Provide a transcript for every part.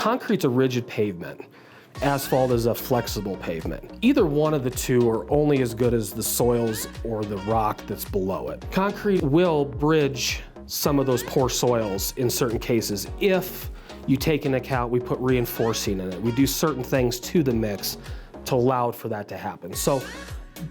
Concrete's a rigid pavement. Asphalt is a flexible pavement. Either one of the two are only as good as the soils or the rock that's below it. Concrete will bridge some of those poor soils in certain cases if you take into account we put reinforcing in it. We do certain things to the mix to allow for that to happen. So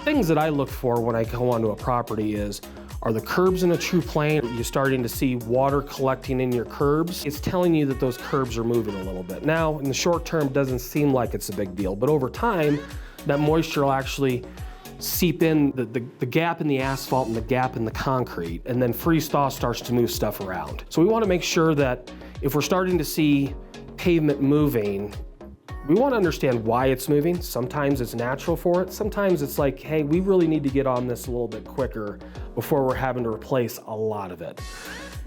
things that I look for when I go onto a property is, are the curbs in a true plane? Are you starting to see water collecting in your curbs? It's telling you that those curbs are moving a little bit. Now, in the short term, it doesn't seem like it's a big deal, but over time, that moisture will actually seep in the gap in the asphalt and the gap in the concrete, and then freeze-thaw starts to move stuff around. So we want to make sure that if we're starting to see pavement moving, we want to understand why it's moving. Sometimes it's natural for it. Sometimes it's like, hey, we really need to get on this a little bit quicker before we're having to replace a lot of it.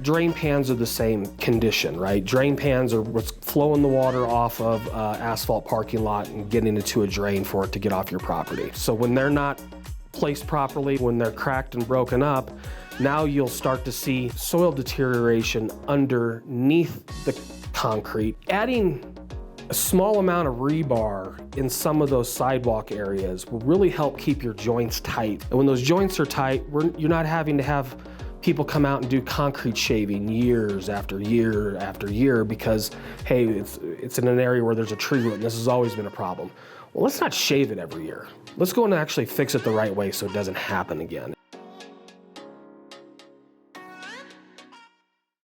Drain pans are the same condition, right? Drain pans are what's flowing the water off of asphalt parking lot and getting into a drain for it to get off your property. So when they're not placed properly, when they're cracked and broken up, now you'll start to see soil deterioration underneath the concrete. Adding a small amount of rebar in some of those sidewalk areas will really help keep your joints tight. And when those joints are tight, you're not having to have people come out and do concrete shaving years after year after year because, hey, it's in an area where there's a tree root and this has always been a problem. Well, let's not shave it every year. Let's go and actually fix it the right way so it doesn't happen again.